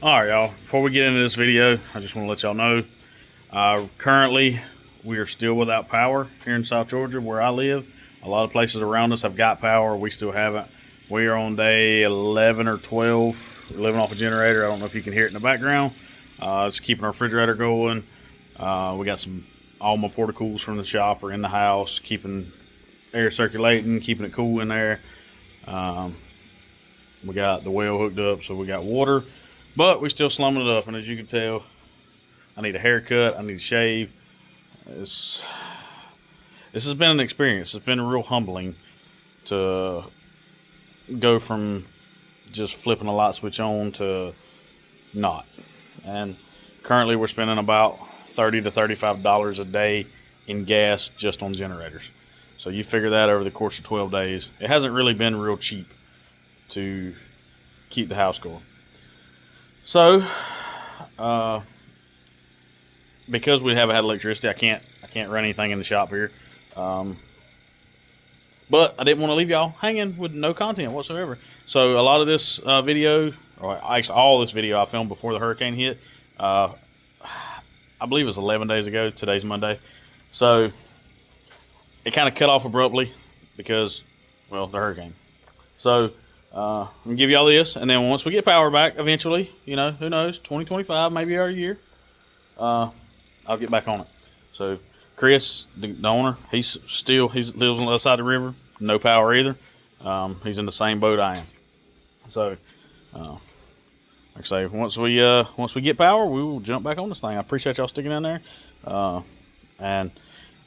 Alright, y'all, before we get into this video, I just want to let y'all know, currently we are still without power here in South Georgia where I live. A lot of places around us have got power. We still haven't. We are on day 11 or 12. We're living off a generator. I don't know if you can hear it in the background. It's keeping our refrigerator going. We got all my porta-cools from the shop are in the house, keeping air circulating, keeping it cool in there. We got the well hooked up, so we got water. But we still slumming it up, and as you can tell, I need a haircut, I need to shave. This has been an experience. It's been real humbling to go from just flipping a light switch on to not. And currently we're spending about $30 to $35 a day in gas just on generators. So you figure that over the course of 12 days. It hasn't really been real cheap to keep the house going. So, because we haven't had electricity, I can't run anything in the shop here. But I didn't want to leave y'all hanging with no content whatsoever. So a lot of this video, or actually all this video, I filmed before the hurricane hit. I believe it was 11 days ago. Today's Monday, so it kind of cut off abruptly because, well, the hurricane. So I'm gonna give y'all this, and then once we get power back, eventually, you know, who knows, 2025, maybe our year, I'll get back on it. So Chris, the owner, he lives on the other side of the river, no power either. He's in the same boat I am. So, like I say, once we get power, we will jump back on this thing. I appreciate y'all sticking in there. And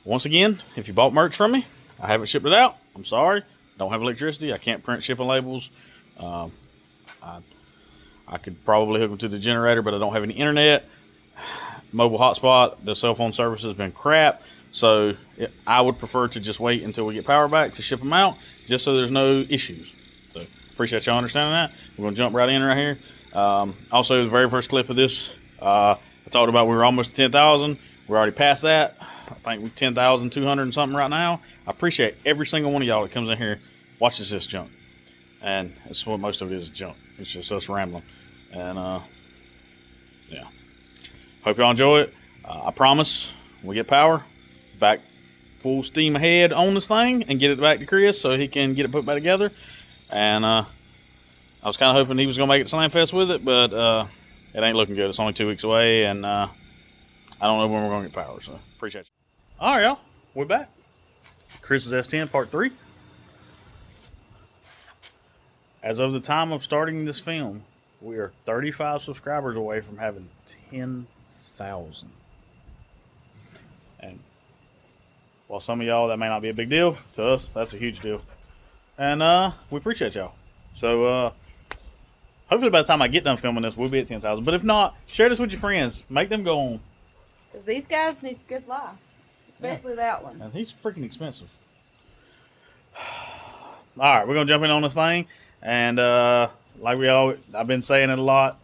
once again, if you bought merch from me, I haven't shipped it out. I'm sorry. Don't have electricity. I can't print shipping labels. I could probably hook them to the generator, but I don't have any internet. Mobile hotspot, the cell phone service has been crap. So I would prefer to just wait until we get power back to ship them out, just so there's no issues. So appreciate y'all understanding that. We're going to jump right in right here. Also, the very first clip of this, I talked about we were almost at 10,000. We're already past that. I think we're 10,200 and something right now. I appreciate every single one of y'all that comes in here, watches this junk. And that's what most of it is, junk. It's just us rambling. And, yeah. Hope y'all enjoy it. I promise when we get power, back full steam ahead on this thing and get it back to Chris so he can get it put back together. And, I was kind of hoping he was going to make it to Slam Fest with it, but it ain't looking good. It's only 2 weeks away, and I don't know when we're going to get power, so appreciate you. All right, y'all. We're back. Chris's S10 Part 3. As of the time of starting this film, we are 35 subscribers away from having 10,000. And while some of y'all, that may not be a big deal, to us, that's a huge deal. And we appreciate y'all. So, hopefully by the time I get done filming this, we'll be at 10,000. But if not, share this with your friends. Make them go on. Because these guys need good lives. Especially that one. And he's freaking expensive. Alright, we're going to jump in on this thing. And like I've been saying it a lot.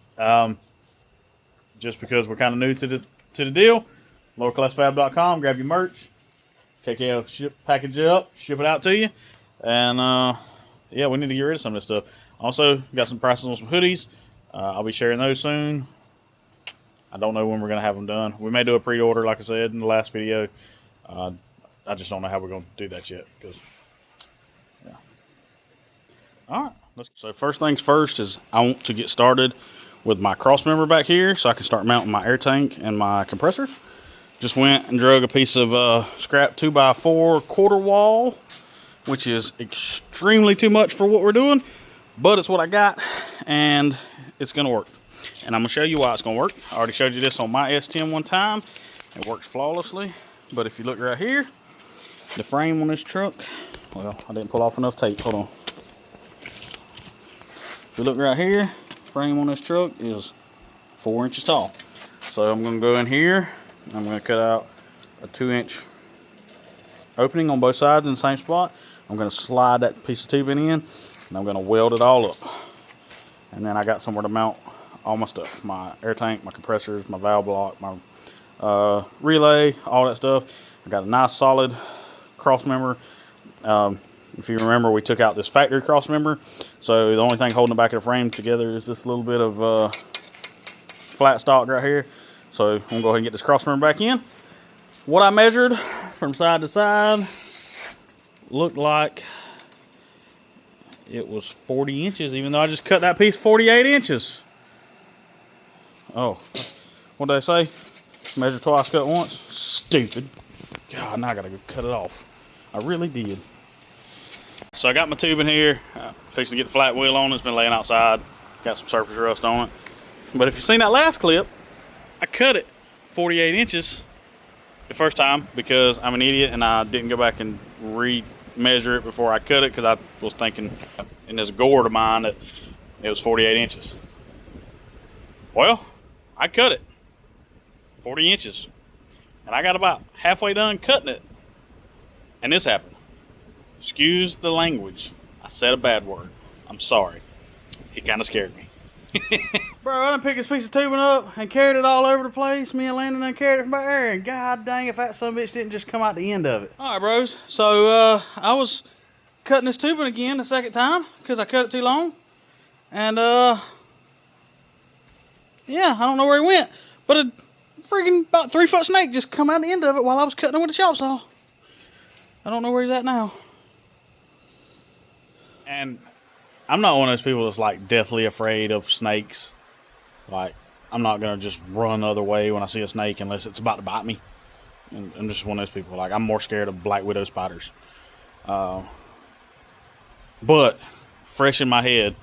Just because we're kind of new to the deal. lowerclassfab.com. Grab your merch. KKL package it up. Ship it out to you. And yeah, we need to get rid of some of this stuff. Also, got some prices on some hoodies. I'll be sharing those soon. I don't know when we're going to have them done. We may do a pre-order, like I said in the last video. I just don't know how we're going to do that yet. Because, yeah. All right. So first things first is I want to get started with my crossmember back here so I can start mounting my air tank and my compressors. Just went and drug a piece of scrap 2x4 quarter wall, which is extremely too much for what we're doing. But it's what I got, and it's going to work. And I'm going to show you why it's going to work. I already showed you this on my S10 one time. It works flawlessly. But if you look right here, the frame on this truck, well, I didn't pull off enough tape. Hold on. If you look right here, frame on this truck is 4 inches tall. So I'm going to go in here, and I'm going to cut out a 2-inch opening on both sides in the same spot. I'm going to slide that piece of tubing in, and I'm going to weld it all up. And then I got somewhere to mount all my stuff. My air tank, my compressors, my valve block, my relay, all that stuff. I got a nice solid cross member. If you remember, we took out this factory cross member. So the only thing holding the back of the frame together is this little bit of flat stock right here. So I'm gonna go ahead and get this cross member back in. What I measured from side to side looked like it was 40 inches, even though I just cut that piece 48 inches. Oh, what did I say? Measure twice, cut once? Stupid. God, now I gotta go cut it off. I really did. So I got my tube in here, fixing to get the flat wheel on. It's been laying outside. Got some surface rust on it. But if you've seen that last clip, I cut it 48 inches the first time because I'm an idiot and I didn't go back and re-measure it before I cut it because I was thinking in this gourd of mine that it was 48 inches. Well, I cut it 40 inches and I got about halfway done cutting it and this happened. Excuse the language. I said a bad word. I'm sorry. It kind of scared me. Bro, I done picked this piece of tubing up and carried it all over the place. Me and Landon done carried it from back there, and god dang if that son of a bitch didn't just come out the end of it. Alright, bros. So, I was cutting this tubing again the second time because I cut it too long. And, yeah, I don't know where he went. But a freaking about 3-foot snake just come out the end of it while I was cutting it with a chop saw. I don't know where he's at now. And I'm not one of those people that's like deathly afraid of snakes. Like, I'm not gonna just run the other way when I see a snake unless it's about to bite me. And I'm just one of those people. Like, I'm more scared of black widow spiders. But fresh in my head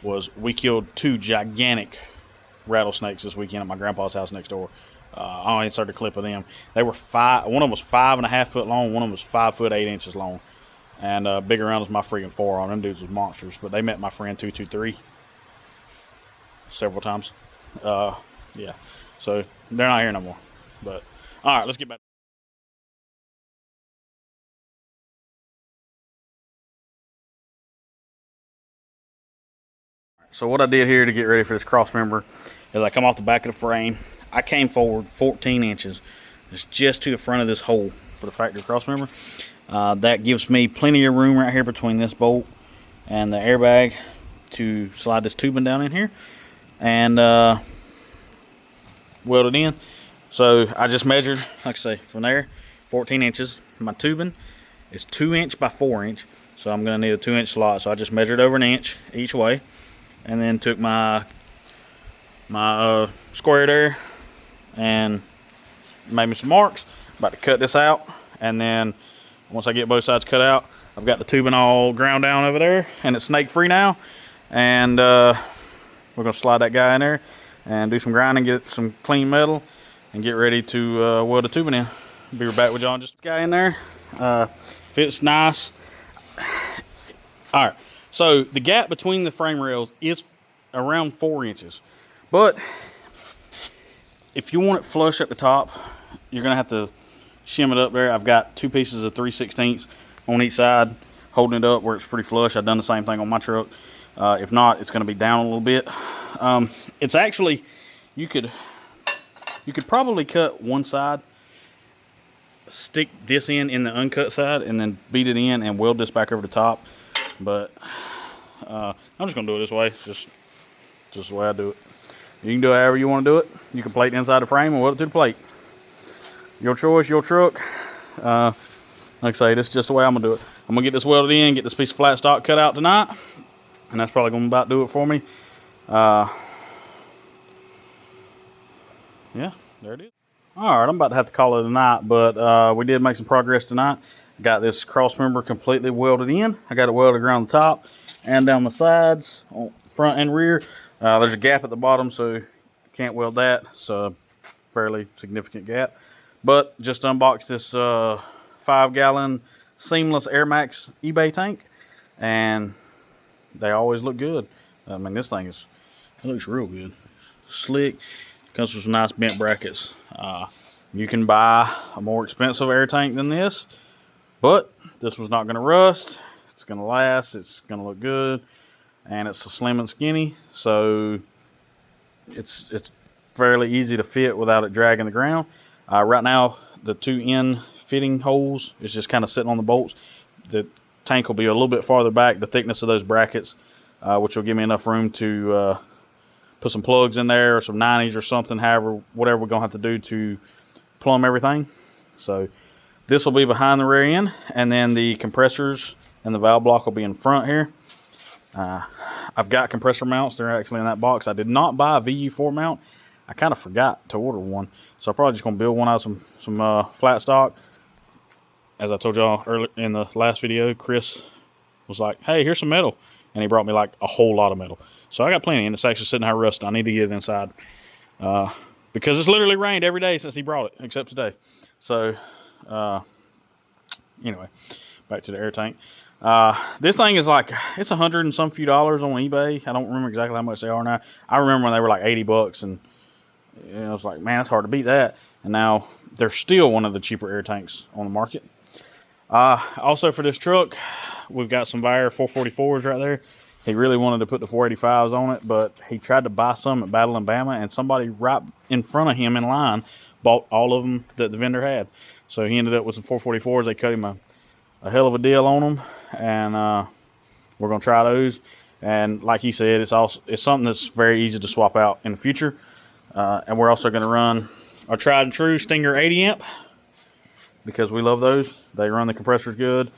was we killed 2 gigantic rattlesnakes this weekend at my grandpa's house next door. I only started a clip of them. They were one of them was 5.5 foot long. One of them was 5 foot 8 inches long. And big around was my freaking forearm. Them dudes was monsters. But they met my friend 223 several times. Yeah. So they're not here no more. But all right, let's get back. So what I did here to get ready for this cross member is I come off the back of the frame. I came forward 14 inches. It's just to the front of this hole for the factory cross member. That gives me plenty of room right here between this bolt and the airbag to slide this tubing down in here and weld it in. So I just measured, like I say, from there 14 inches. My tubing is 2 inch by 4 inch, so I'm going to need a 2 inch slot. So I just measured over 1 inch each way and then took my square there and made me some marks. About to cut this out, and then once I get both sides cut out, I've got the tubing all ground down over there and it's snake free now. And we're gonna slide that guy in there and do some grinding, get some clean metal and get ready to weld the tubing in. Be right back with y'all in just a guy in there. Fits nice. All right, so the gap between the frame rails is around 4 inches, but if you want it flush at the top, you're gonna have to shim it up there. I've got 2 pieces of 3/16 on each side holding it up where it's pretty flush. I've done the same thing on my truck. If not, it's going to be down a little bit. It's actually, you could probably cut one side, stick this in the uncut side, and then beat it in and weld this back over the top. But I'm just going to do it this way. It's just the way I do it. You can do it however you want to do it. You can plate inside the frame and weld it to the plate. Your choice, your truck. Like I say, this is just the way I'm going to do it. I'm going to get this welded in, get this piece of flat stock cut out tonight. And that's probably going to about do it for me. Yeah, there it is. Alright, I'm about to have to call it a night, but we did make some progress tonight. Got this cross member completely welded in. I got it welded around the top and down the sides, on front and rear. There's a gap at the bottom, so you can't weld that. It's a fairly significant gap. But just unboxed this 5-gallon seamless Air Max eBay tank, and they always look good. I mean, this thing it looks real good. Slick. Comes with some nice bent brackets. You can buy a more expensive air tank than this, but this one's not going to rust. It's going to last. It's going to look good, and it's slim and skinny, so it's fairly easy to fit without it dragging the ground. Right now, the 2 end fitting holes is just kind of sitting on the bolts. The tank will be a little bit farther back, the thickness of those brackets, which will give me enough room to put some plugs in there or some 90s or something, however, whatever we're going to have to do to plumb everything. So this will be behind the rear end, and then the compressors and the valve block will be in front here. I've got compressor mounts. They're actually in that box. I did not buy a VU4 mount. I kind of forgot to order one. So I'm probably just going to build one out of some flat stock. As I told y'all earlier in the last video, Chris was like, hey, here's some metal. And he brought me like a whole lot of metal. So I got plenty, and it's actually sitting here rusting. I need to get it inside. Because it's literally rained every day since he brought it, except today. So, anyway, back to the air tank. This thing is like, it's $100 and some few dollars on eBay. I don't remember exactly how much they are now. I remember when they were like 80 bucks, and I was like, man, it's hard to beat that. And now they're still one of the cheaper air tanks on the market. Also for this truck, we've got some Vair 444s right there. He really wanted to put the 485s on it, but he tried to buy some at Battle and Bama, and somebody right in front of him in line bought all of them that the vendor had. So he ended up with some 444s. They cut him a hell of a deal on them, and we're going to try those. And like he said, it's something that's very easy to swap out in the future. And we're also going to run our tried and true Stinger 80 amp, because we love those. They run the compressors good.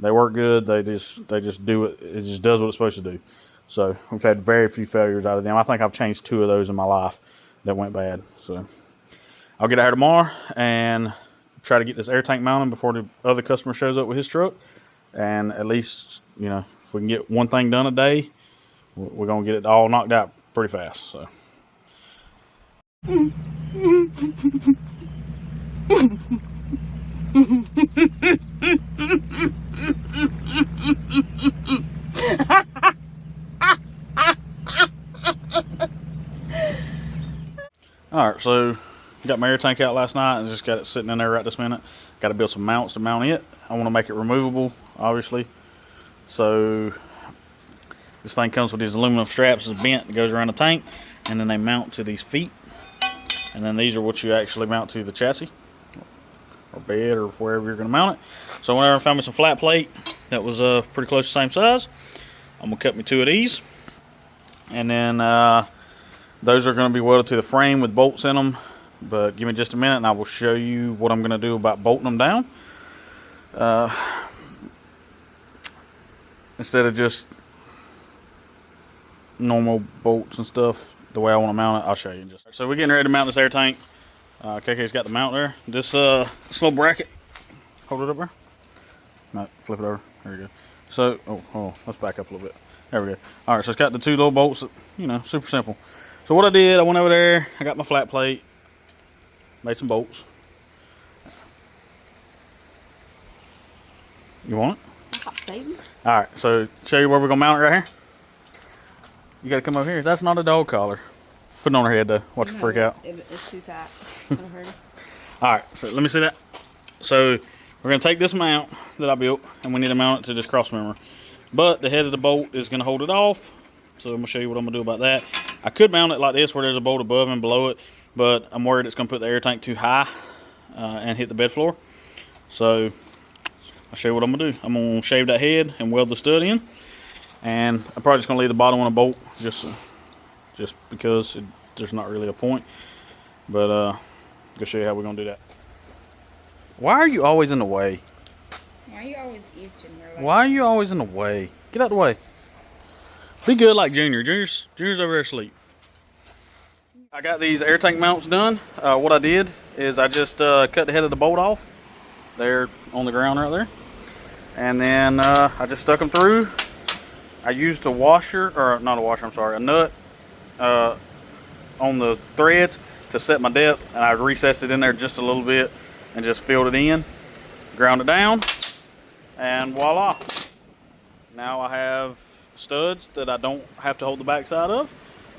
They work good. They just do it. It just does what it's supposed to do. So we've had very few failures out of them. I think I've changed 2 of those in my life that went bad. So I'll get out here tomorrow and try to get this air tank mounted before the other customer shows up with his truck. And at least, you know, if we can get one thing done a day, we're going to get it all knocked out pretty fast. So. Alright, so got my air tank out last night and just got it sitting in there right this minute. Got to build some mounts to mount it. I want to make it removable, obviously. So this thing comes with these aluminum straps. It's bent, it goes around the tank, and then they mount to these feet. And then these are what you actually mount to the chassis or bed or wherever you're going to mount it. So whenever I found me some flat plate that was pretty close to the same size, I'm going to cut me 2 of these. And then those are going to be welded to the frame with bolts in them. But give me just a minute and I will show you what I'm going to do about bolting them down. Instead of just normal bolts and stuff, the way I want to mount it, I'll show you in just a second. So we're getting ready to mount this air tank. KK's got the mount there. This little bracket, hold it up there. No, flip it over. There we go. So, let's back up a little bit. There we go. All right, so it's got the 2 little bolts that, you know, super simple. So what I did, I went over there, I got my flat plate, made some bolts. You want it? All right, so show you where we're gonna mount it right here. You gotta come over here. That's not a dog collar. Put it on her head though. Watch her freak out. It's too tight. It'll hurt her. All right, so let me see that. So we're gonna take this mount that I built, and we need to mount it to this cross member. But the head of the bolt is gonna hold it off. So I'm gonna show you what I'm gonna do about that. I could mount it like this, where there's a bolt above and below it, but I'm worried it's gonna put the air tank too high and hit the bed floor. So I'll show you what I'm gonna do. I'm gonna shave that head and weld the stud in, and I'm probably just gonna leave the bottom on a bolt just because there's not really a point. But I'll show you how we're gonna do that. Why are you always in the way? Why are you always itching? Why are you always in the way? Get out the way. Be good like Junior. Junior's over there asleep. I got these air tank mounts done. What I did is I just cut the head of the bolt off. They're on the ground right there. And then I just stuck them through. I used a washer, or not a washer, I'm sorry, a nut on the threads to set my depth, and I recessed it in there just a little bit and just filled it in, ground it down, and voila. Now I have studs that I don't have to hold the backside of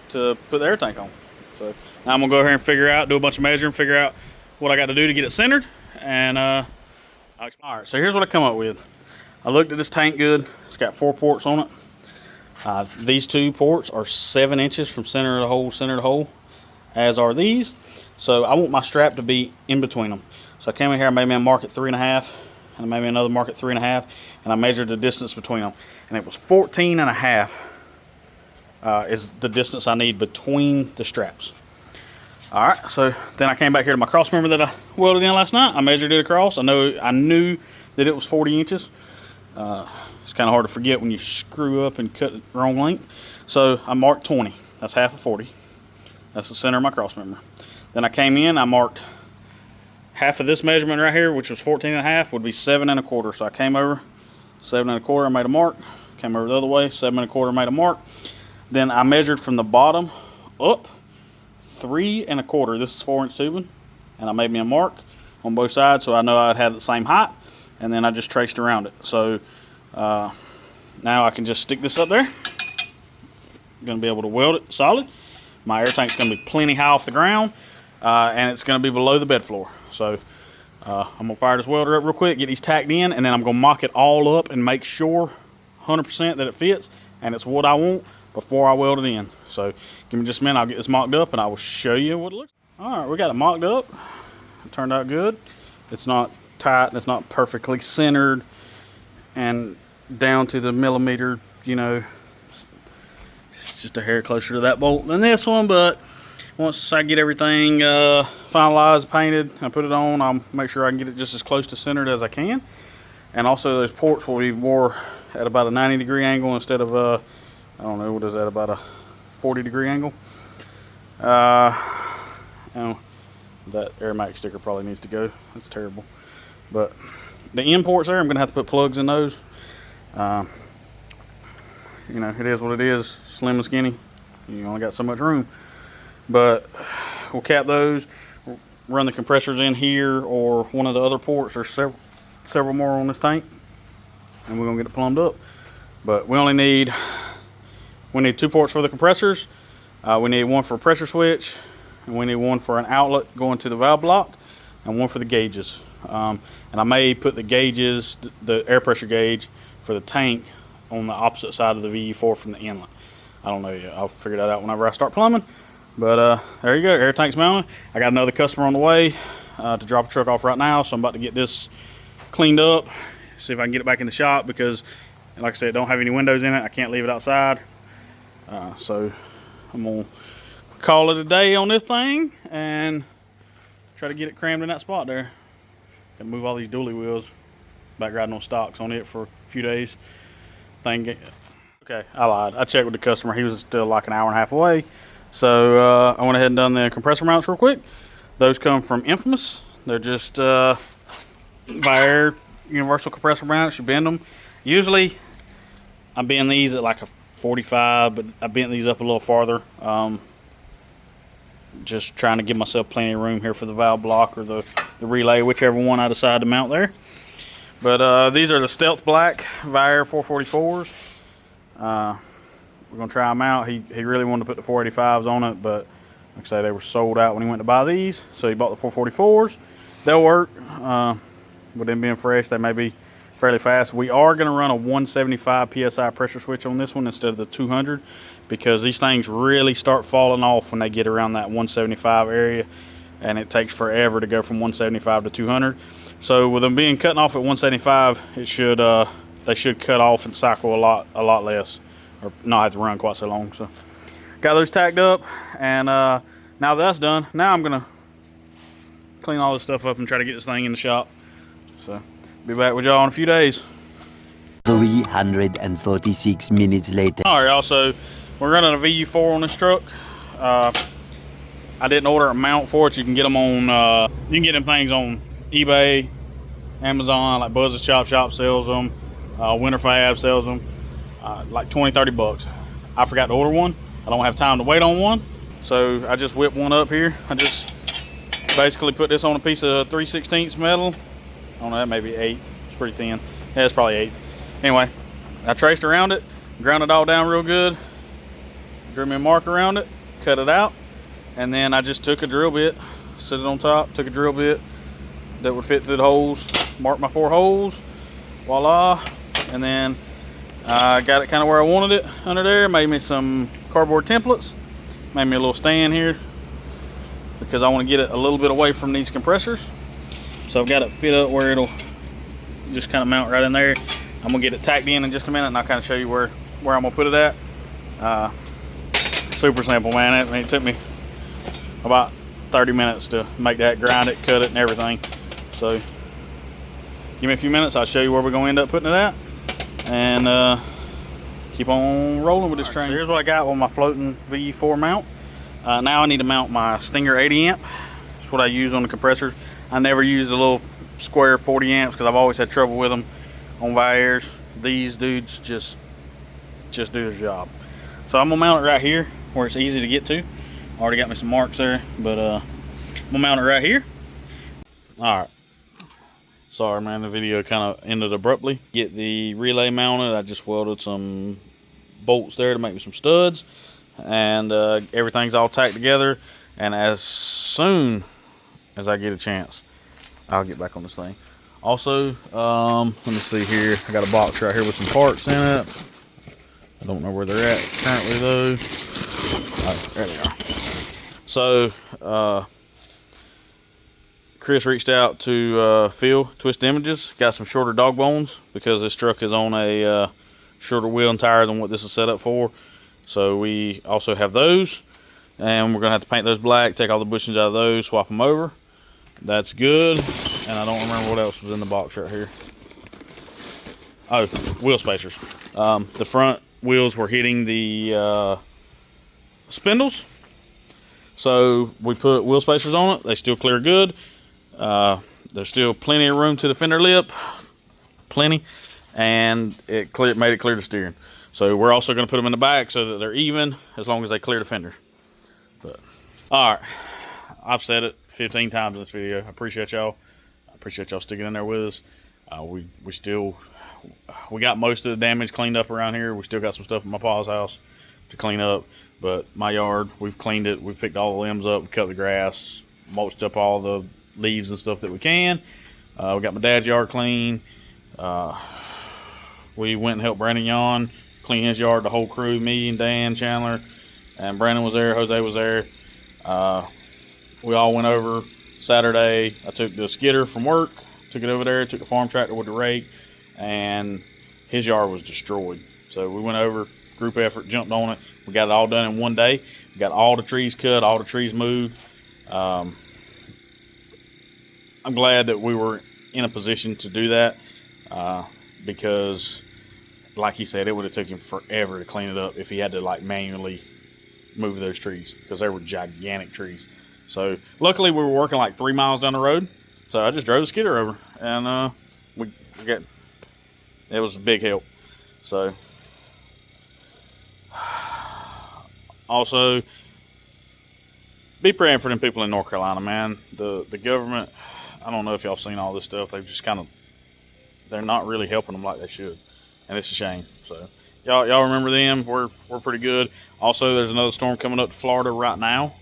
to put the air tank on. So now I'm gonna go here and do a bunch of measuring, figure out what I got to do to get it centered, and all right, so here's what I come up with. I looked at this tank good. It's got 4 ports on it. These 2 ports are 7 inches from center to hole, as are these. So I want my strap to be in between them. So I came in here, I made me a mark at 3.5, and I made me another mark at 3.5, and I measured the distance between them, and it was 14.5 is the distance I need between the straps. All right, so then I came back here to my cross member that I welded in last night. I measured it across. I knew that it was 40 inches. It's kind of hard to forget when you screw up and cut the wrong length. So I marked 20. That's half of 40. That's the center of my cross member. Then I came in, I marked half of this measurement right here, which was 14 and a half, would be 7 1/4. So I came over 7 1/4, I made a mark. Came over the other way, 7 1/4, made a mark. Then I measured from the bottom up 3 1/4. This is 4-inch tubing, and I made me a mark on both sides so I know I'd have the same height, and then I just traced around it. So now I can just stick this up there. I'm gonna be able to weld it solid. My air tank's gonna be plenty high off the ground, and it's gonna be below the bed floor. So I'm gonna fire this welder up real quick, get these tacked in, and then I'm gonna mock it all up and make sure 100% that it fits and it's what I want before I weld it in. So give me just a minute, I'll get this mocked up and I will show you what it looks like. All right, we got it mocked up. It turned out good. It's not tight and it's not perfectly centered and down to the millimeter, you know. It's just a hair closer to that bolt than this one, but once I get everything finalized, painted, I put it on, I'll make sure I can get it just as close to centered as I can. And also those ports will be more at about a 90-degree angle instead of I don't know, what is that, about a 40-degree angle. And that Airmax sticker probably needs to go. That's terrible. But the end ports there, I'm gonna have to put plugs in those. You know, it is what it is, slim and skinny. You only got so much room. But we'll cap those, we'll run the compressors in here or one of the other ports. There's several more on this tank, and we're gonna get it plumbed up. But we need 2 ports for the compressors. We need one for a pressure switch, and we need one for an outlet going to the valve block, and one for the gauges. And I may put the gauges, the air pressure gauge for the tank, on the opposite side of the VE4 from the inlet. I don't know yet. I'll figure that out whenever I start plumbing. But there you go, air tank's mounted. I got another customer on the way to drop a truck off right now, so I'm about to get this cleaned up, see if I can get it back in the shop, because like I said, it don't have any windows in it. I can't leave it outside. So I'm gonna call it a day on this thing and try to get it crammed in that spot there. Gotta move all these dually wheels, back riding on stocks on it for a few days. Okay, I lied. I checked with the customer. He was still like an hour and a half away. So I went ahead and done the compressor mounts real quick. Those come from Infamous. They're just Vire universal compressor mounts. You bend them. Usually I bend these at like a 45, but I bent these up a little farther. Just trying to give myself plenty of room here for the valve block or the relay, whichever one I decide to mount there. But these are the Stealth Black Vire 444s. We're gonna try them out. He really wanted to put the 485s on it, but like I say, they were sold out when he went to buy these, so he bought the 444s. They'll work. With them being fresh, they may be fairly fast. We are gonna run a 175 PSI pressure switch on this one instead of the 200, because these things really start falling off when they get around that 175 area, and it takes forever to go from 175 to 200. So with them being cutting off at 175, it should they should cut off and cycle a lot less, or not have to run quite so long. So got those tacked up, and now that's done, now I'm gonna clean all this stuff up and try to get this thing in the shop. So be back with y'all in a few days. 346 minutes later. All right, y'all, so we're running a VU4 on this truck. I didn't order a mount for it. You can get them on you can get them things on eBay, Amazon, like Buzz's Chop Shop sells them, Winter Fab sells them, like 20-30 bucks. I forgot to order one. I don't have time to wait on one, so I just whipped one up here. I just basically put this on a piece of 3/16 metal. I don't know, that may be 1/8. It's pretty thin. Yeah, it's probably 1/8. Anyway, I traced around it, ground it all down real good, drew me a mark around it, cut it out, and then I just took a drill bit, set it on top, took a drill bit that would fit through the holes, marked my 4 holes, voila, and then I got it kind of where I wanted it under there. Made me some cardboard templates, made me a little stand here because I want to get it a little bit away from these compressors. So I've got it fit up where it'll just kind of mount right in there. I'm gonna get it tacked in just a minute, and I'll kind of show you where I'm gonna put it at. super simple, man. It took me about 30 minutes to make that, grind it, cut it, and everything. So give me a few minutes, I'll show you where we're gonna end up putting it at, and keep on rolling with this train. So here's what I got with my floating V4 mount. Now I need to mount my Stinger 80 amp. That's what I use on the compressors. I never use the little square 40 amps because I've always had trouble with them on Viairs. These dudes just do their job. So I'm gonna mount it right here where it's easy to get to. Already got me some marks there, but I'm gonna mount it right here. All right. Sorry, man, the video kind of ended abruptly. Get the relay mounted. I just welded some bolts there to make me some studs, and everything's all tacked together. And as soon as I get a chance, I'll get back on this thing. Also, let me see here. I got a box right here with some parts in it. I don't know where they're at currently though. Oh, there they are. So, Chris reached out to Phil, Twist Images. Got some shorter dog bones because this truck is on a shorter wheel and tire than what this is set up for. So we also have those, and we're gonna have to paint those black, take all the bushings out of those, swap them over. That's good. And I don't remember what else was in the box right here. Oh, wheel spacers. The front wheels were hitting the spindles, so we put wheel spacers on it. They still clear good. There's still plenty of room to the fender lip, plenty, and it made it clear to steering. So we're also going to put them in the back so that they're even as long as they clear the fender. But all right, I've said it 15 times in this video. I appreciate y'all. I appreciate y'all sticking in there with us. We got most of the damage cleaned up around here. We still got some stuff in my pa's house to clean up, but my yard, we've cleaned it. We've picked all the limbs up, we cut the grass, mulched up all the leaves and stuff that we can. We got my dad's yard clean. We went and helped Brandon Yon clean his yard, the whole crew, me and Dan Chandler, and Brandon was there, Jose was there. We all went over Saturday. I took the skidder from work, took it over there, took the farm tractor with the rake, and his yard was destroyed. So we went over, group effort, jumped on it. We got it all done in one day. We got all the trees cut, all the trees moved. I'm glad that we were in a position to do that because, like he said, it would have taken him forever to clean it up if he had to like manually move those trees because they were gigantic trees. So luckily we were working like 3 miles down the road, so I just drove the skidder over, and it was a big help. So also be praying for them people in North Carolina, man. The government, I don't know if y'all seen all this stuff. They've just they're not really helping them like they should, and it's a shame. So y'all remember them. We're pretty good. Also, there's another storm coming up to Florida right now.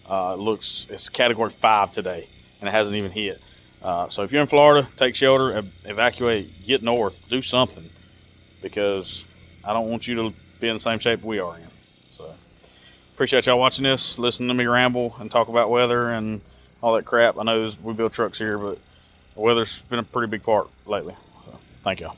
It's category 5 today, and it hasn't even hit. So if you're in Florida, take shelter, evacuate, get north, do something, because I don't want you to be in the same shape we are in. So appreciate y'all watching this, listening to me ramble and talk about weather and all that crap. I know we build trucks here, but the weather's been a pretty big part lately. So thank y'all.